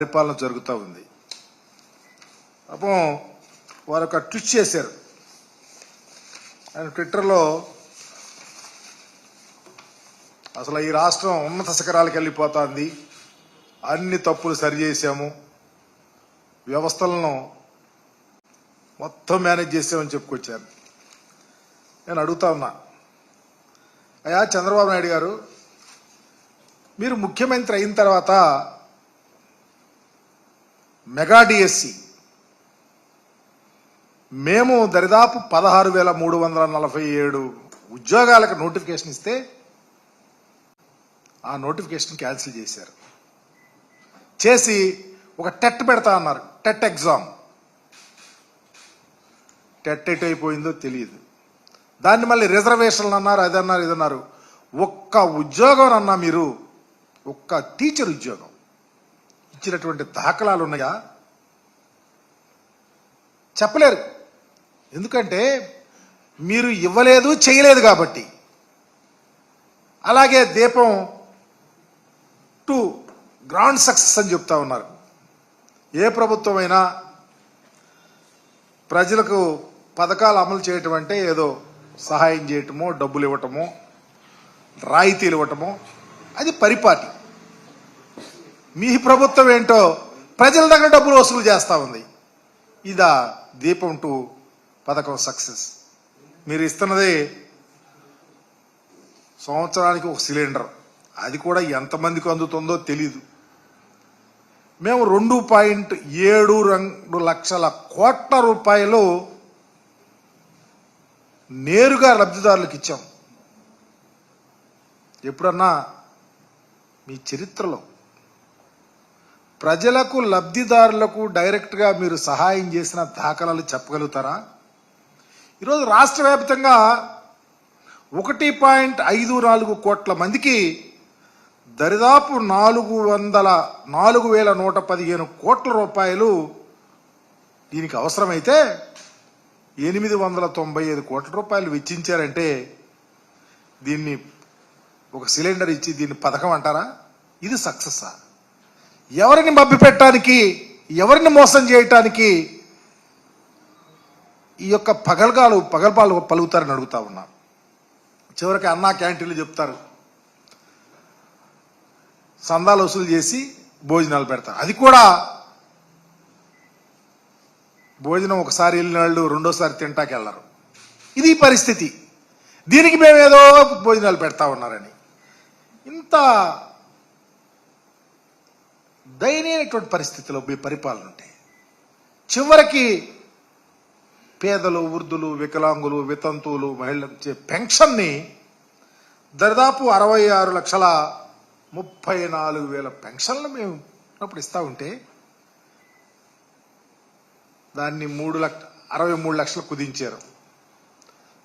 పరిపాలన జరుగుతూ ఉంది. పాపం వారు ఒక ట్వీట్ చేశారు. ఆయన ట్విట్టర్లో అసలు ఈ రాష్ట్రం ఉన్నత శిఖరాలకు వెళ్ళిపోతుంది, అన్ని తప్పులు సరిచేసాము, వ్యవస్థలను మొత్తం మేనేజ్ చేసామని చెప్పుకొచ్చారు. నేను అడుగుతా ఉన్నా, అయ్యా చంద్రబాబు నాయుడు గారు, మీరు ముఖ్యమంత్రి అయిన తర్వాత మెగా డిఎస్సి మేము దరిదాపు 16,347 ఉద్యోగాలకు నోటిఫికేషన్ ఇస్తే ఆ నోటిఫికేషన్ క్యాన్సిల్ చేశారు. చేసి ఒక టెట్ పెడతా అన్నారు, టెట్ ఎగ్జామ్. టెట్ ఎటు అయిపోయిందో తెలియదు. దాన్ని మళ్ళీ రిజర్వేషన్లు అన్నారు, అదన్నారు, ఇదన్నారు. ఒక్క ఉద్యోగం అన్నా మీరు, ఒక్క టీచర్ ఉద్యోగం ఇచ్చినటువంటి దాఖలాలు ఉన్నాయా? చెప్పలేరు. ఎందుకంటే మీరు ఇవ్వలేదు, చేయలేదు కాబట్టి. అలాగే దీపం 2 గ్రాండ్ సక్సెస్ అని చెప్తా ఉన్నారు. ఏ ప్రభుత్వమైనా ప్రజలకు పథకాలు అమలు చేయటం అంటే ఏదో సహాయం చేయటమో, డబ్బులు ఇవ్వటమో, రాయితీలు ఇవ్వటమో, అది పరిపాటి. మీ ప్రభుత్వం ఏంటో ప్రజల దగ్గర డబ్బులు వసూలు చేస్తూ ఉంది. ఇదా దీపం 2 పథకం సక్సెస్? మీరు ఇస్తున్నది సంవత్సరానికి ఒక సిలిండర్, అది కూడా ఎంతమందికి అందుతుందో తెలీదు. మేము 2.72 లక్షల కోట్ల రూపాయలు నేరుగా లబ్ధిదారులకు ఇచ్చాం. ఎప్పుడన్నా మీ చరిత్రలో ప్రజలకు, లబ్ధిదారులకు డైరెక్ట్గా మీరు సహాయం చేసిన దాఖలాలు చెప్పగలుగుతారా? ఈరోజు రాష్ట్ర వ్యాప్తంగా 1.54 కోట్ల మందికి దరిదాపు 4,115 కోట్ల రూపాయలు దీనికి అవసరమైతే 895 కోట్ల రూపాయలు వెచ్చించారంటే దీన్ని ఒక సిలిండర్ ఇచ్చి దీన్ని పథకం అంటారా? ఇది సక్సెస్సా? ఎవరిని మభ్యపెట్టడానికి, ఎవరిని మోసం చేయటానికి ఈ యొక్క పగల్పాలు పలుకుతారని అడుగుతా ఉన్నా. చివరికి అన్నా క్యాంటీన్లు చెప్తారు, సందాలు వసూలు చేసి భోజనాలు పెడతారు. అది కూడా భోజనం ఒకసారి వెళ్ళిన వాళ్ళు రెండోసారి తింటాకి వెళ్ళరు. ఇది పరిస్థితి. దీనికి మేమేదో భోజనాలు పెడతా ఉన్నారని ఇంత దయనీయమైనటువంటి పరిస్థితిలో మీ పరిపాలన ఉంటే చివరికి పేదలు, వృద్ధులు, వికలాంగులు, వితంతువులు, మహిళలకు ఇచ్చే పెన్షన్ని దాదాపు 66,34,000 పెన్షన్లు మేము అప్పుడు ఇస్తా ఉంటే దాన్ని 63 లక్షలు కుదించారు.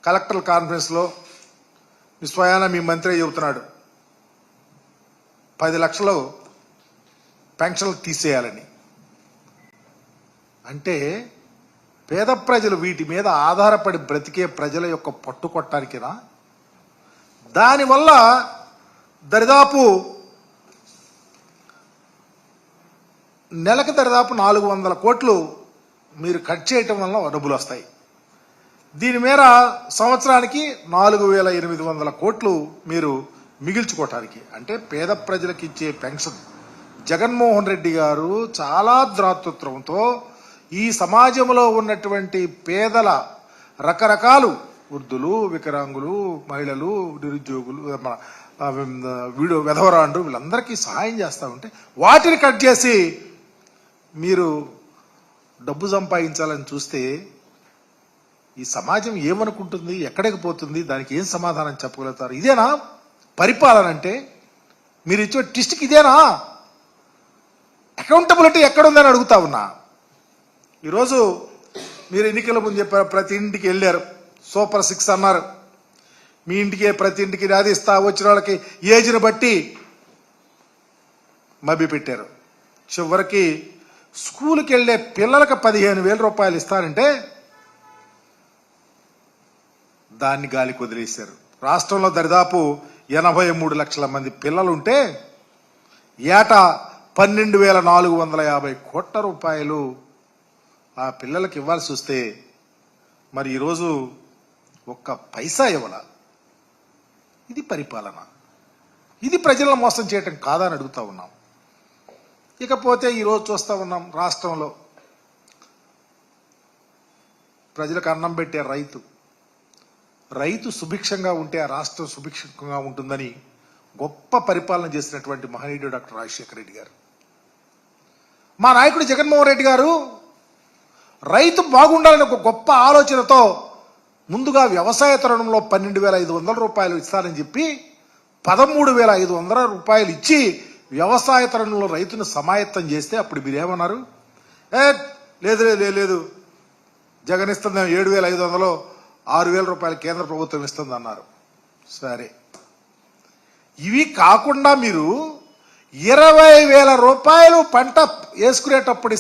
కలెక్టర్ కాన్ఫరెన్స్లో స్వయాన మీ మంత్రి చెబుతున్నాడు 10 లక్షలు పెన్షన్లు తీసేయాలని. అంటే పేద ప్రజలు వీటి మీద ఆధారపడి బ్రతికే ప్రజల యొక్క పట్టు కొట్టడానికినా? దానివల్ల దరిదాపు నెలకు దరిదాపు 400 కోట్లు మీరు కట్ చేయటం వల్ల డబ్బులు వస్తాయి. దీని మీద సంవత్సరానికి 4,800 కోట్లు మీరు మిగిల్చుకోవటానికి, అంటే పేద ప్రజలకు ఇచ్చే పెన్షన్. జగన్మోహన్ రెడ్డి గారు చాలా ద్రాతృత్వంతో ఈ సమాజంలో ఉన్నటువంటి పేదల రకరకాలు, వృద్ధులు, వికలాంగులు, మహిళలు, నిరుద్యోగులు, వెధవరాండ్రు, వీళ్ళందరికీ సహాయం చేస్తూ ఉంటే వాటిని కట్ చేసి మీరు డబ్బు సంపాదించాలని చూస్తే ఈ సమాజం ఏమనుకుంటుంది, ఎక్కడికి పోతుంది, దానికి ఏం సమాధానం చెప్పగలుగుతారు? ఇదేనా పరిపాలన అంటే? మీరు ఇచ్చే ట్విస్ట్కి ఇదేనా? అకౌంటబిలిటీ ఎక్కడుందని అడుగుతా ఉన్నా. ఈరోజు మీరు ఎన్నికల ముందు చెప్పారు, ప్రతి ఇంటికి వెళ్ళారు, సూపర్ 6 అన్నారు. మీ ఇంటికే, ప్రతి ఇంటికి అది ఇస్తా, వచ్చిన వాళ్ళకి ఏజ్ని బట్టి మభ్య పెట్టారు. చివరికి స్కూల్కి వెళ్ళే పిల్లలకు 15,000 రూపాయలు ఇస్తారంటే దాన్ని గాలికి వదిలేశారు. రాష్ట్రంలో దరిదాపు 83 లక్షల మంది పిల్లలుంటే ఏటా 12,450 కోట్ల రూపాయలు ఆ పిల్లలకు ఇవ్వాల్సి వస్తే మరి ఈరోజు ఒక్క పైసా ఇవ్వాల. ఇది పరిపాలన, ఇది ప్రజలను మోసం చేయటం కాదా అని అడుగుతా ఉన్నాం. ఇకపోతే ఈరోజు చూస్తూ ఉన్నాం, రాష్ట్రంలో ప్రజలకు అన్నం పెట్టే రైతు సుభిక్షంగా ఉంటే ఆ రాష్ట్రం సుభిక్షంగా ఉంటుందని గొప్ప పరిపాలన చేసినటువంటి మహనీయుడు డాక్టర్ రాజశేఖర రెడ్డి గారు. మా నాయకుడు జగన్మోహన్ రెడ్డి గారు రైతు బాగుండాలని ఒక గొప్ప ఆలోచనతో ముందుగా వ్యవసాయ తరుణంలో 12,500 రూపాయలు ఇస్తారని చెప్పి 13,500 రూపాయలు ఇచ్చి వ్యవసాయ తరుణంలో రైతును సమాయత్తం చేస్తే అప్పుడు మీరేమన్నారు? లేదు లేదు, జగన్ ఇస్తుంది 7,500, 6,000 రూపాయలు కేంద్ర ప్రభుత్వం ఇస్తుంది అన్నారు. సరే, ఇవి కాకుండా మీరు 20,000 రూపాయలు పంట వేసుకునేటప్పుడు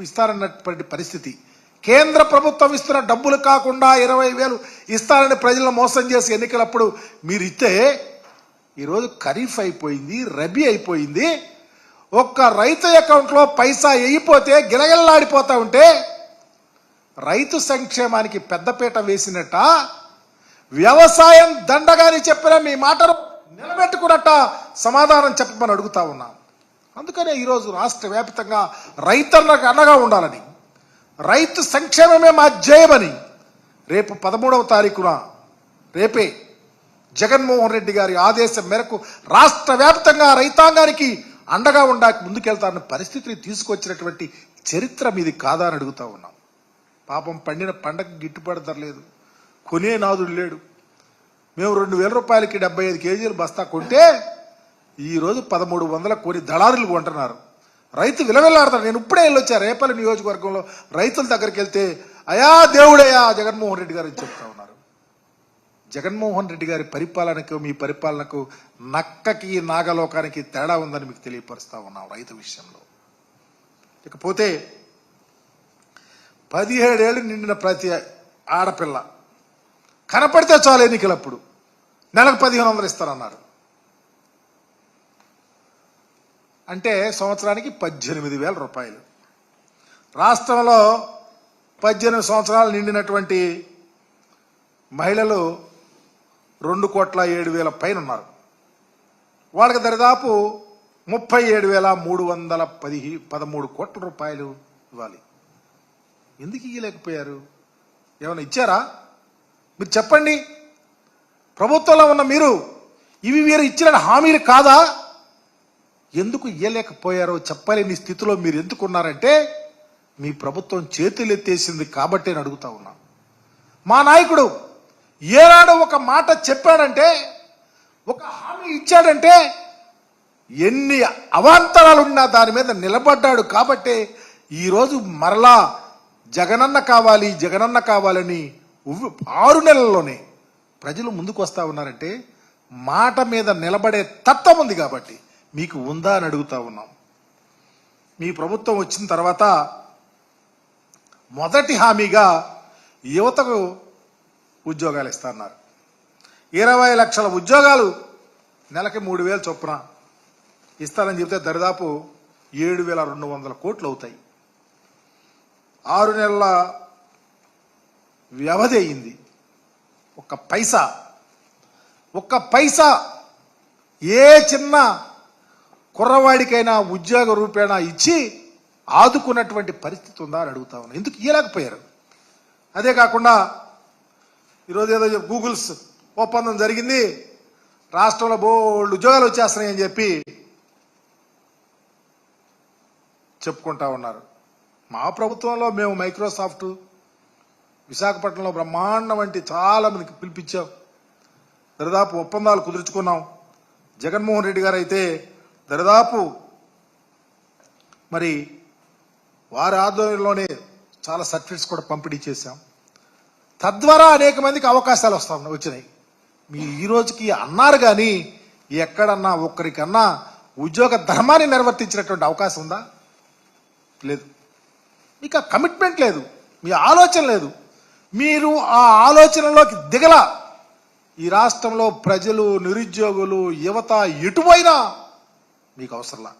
ఇస్తారన్నటువంటి పరిస్థితి, కేంద్ర ప్రభుత్వం ఇస్తున్న డబ్బులు కాకుండా 20,000 ఇస్తారని ప్రజలను మోసం చేసి ఎన్నికలప్పుడు మీరు ఇస్తే ఈరోజు ఖరీఫ్ అయిపోయింది, రబీ అయిపోయింది, ఒక్క రైతు అకౌంట్లో పైసా వేయిపోతే గిలగిల్లాడిపోతా ఉంటే రైతు సంక్షేమానికి పెద్దపీట వేసినట్ట, వ్యవసాయం దండగాని చెప్పిన మీ మాటను నిలబెట్టుకున్నట్ట సమాధానం చెప్పమని అడుగుతా ఉన్నాం. అందుకనే ఈరోజు రాష్ట్ర వ్యాప్తంగా రైతన్నకు అండగా ఉండాలని, రైతు సంక్షేమమే మా ధ్యేయమని రేపు 13వ తారీఖున రేపే జగన్మోహన్ రెడ్డి గారి ఆదేశం మేరకు రాష్ట్ర వ్యాప్తంగా రైతాంగానికి అండగా ఉండాకి ముందుకెళ్తారన్న పరిస్థితిని తీసుకొచ్చినటువంటి చరిత్ర మీది కాదా అని అడుగుతా ఉన్నాం. పాపం పండిన పంటకు గిట్టుబాటు ధర లేదు, కొనే నాదుడు లేడు. మేము 2,000 రూపాయలకి 75 కేజీలు బస్తా కొంటే ఈరోజు 1,300 కొని దళారులు కొంటున్నారు. రైతు విలవిల్లాడతారు. నేను ఇప్పుడే వెళ్ళొచ్చా రేపల్లి నియోజకవర్గంలో రైతుల దగ్గరికి వెళ్తే, అయా దేవుడయ్యా జగన్మోహన్ రెడ్డి గారు చెప్తా ఉన్నారు. జగన్మోహన్ రెడ్డి గారి పరిపాలనకు మీ పరిపాలనకు నక్కకి నాగలోకానికి తేడా ఉందని మీకు తెలియపరుస్తా ఉన్నాం రైతు విషయంలో. ఇకపోతే 17 ఏళ్ళు నిండిన ప్రతి ఆడపిల్ల కనపడితే చాలు ఎన్నికలప్పుడు నెలకు 1,500 ఇస్తారన్నారు. అంటే సంవత్సరానికి 18,000 రూపాయలు. రాష్ట్రంలో 18 సంవత్సరాలు నిండినటువంటి మహిళలు 2,07,000 పైన ఉన్నారు. వాళ్ళకి దరిదాపు 37,313 కోట్ల రూపాయలు ఇవ్వాలి. ఎందుకు ఇవ్వలేకపోయారు? ఏమైనా ఇచ్చారా? మీరు చెప్పండి. ప్రభుత్వంలో ఉన్న మీరు ఇవి వీరు ఇచ్చిన హామీలు కాదా? ఎందుకు ఇవ్వలేకపోయారో చెప్పలేని స్థితిలో మీరు ఎందుకున్నారంటే మీ ప్రభుత్వం చేతులెత్తేసింది కాబట్టి అని అడుగుతా ఉన్నాం. మా నాయకుడు ఏనాడు ఒక మాట చెప్పాడంటే, ఒక హామీ ఇచ్చాడంటే ఎన్ని అవాంతరాలున్నా దాని మీద నిలబడ్డాడు కాబట్టే ఈరోజు మరలా జగనన్న కావాలని 6 నెలల్లోనే ప్రజలు ముందుకు వస్తా ఉన్నారంటే మాట మీద నిలబడే తత్వం ఉంది కాబట్టి మీకు ఉందా అని అడుగుతా ఉన్నాం. మీ ప్రభుత్వం వచ్చిన తర్వాత మొదటి హామీగా యువతకు ఉద్యోగాలు ఇస్తున్నారు. 20 లక్షల ఉద్యోగాలు నెలకి 3,000 చొప్పున ఇస్తారని చెప్తే దరిదాపు 7,200 కోట్లు అవుతాయి. 6 నెలల వ్యవధి అయింది. ఒక్క పైసా ఏ చిన్న కుర్రవాడికైనా ఉద్యోగ రూపేణా ఇచ్చి ఆదుకున్నటువంటి పరిస్థితి ఉందా అని అడుగుతా ఉన్నా. ఎందుకు ఇవ్వలేకపోయారు? అదే కాకుండా ఈరోజు ఏదో గూగుల్స్ ఒప్పందం జరిగింది, రాష్ట్రంలో బోల్డ్ ఉద్యోగాలు వచ్చేస్తున్నాయని చెప్పి చెప్పుకుంటా ఉన్నారు. మా ప్రభుత్వంలో మేము మైక్రోసాఫ్ట్ విశాఖపట్నంలో బ్రహ్మాండం వంటి చాలా మందికి పిలిపించాం, దరిదాపు ఒప్పందాలు కుదుర్చుకున్నాం. జగన్మోహన్ రెడ్డి గారు అయితే దరిదాపు మరి వారి ఆధ్వర్యంలోనే చాలా సర్టిఫికెట్స్ కూడా పంపిణీ చేశాం. తద్వారా అనేక మందికి అవకాశాలు వచ్చినాయి. మీరు ఈ రోజుకి అన్నారు కానీ ఎక్కడన్నా ఒక్కరికన్నా ఉద్యోగ ధర్మాన్ని నిర్వర్తించినటువంటి అవకాశం ఉందా? లేదు. మీకు ఆ కమిట్మెంట్ లేదు, మీ ఆలోచన లేదు. మీరు ఆ ఆలోచనలోకి దిగల. ఈ రాష్ట్రంలో ప్రజలు, నిరుద్యోగులు, యువత ఎటుపోయినా మీకు అవసరంలా.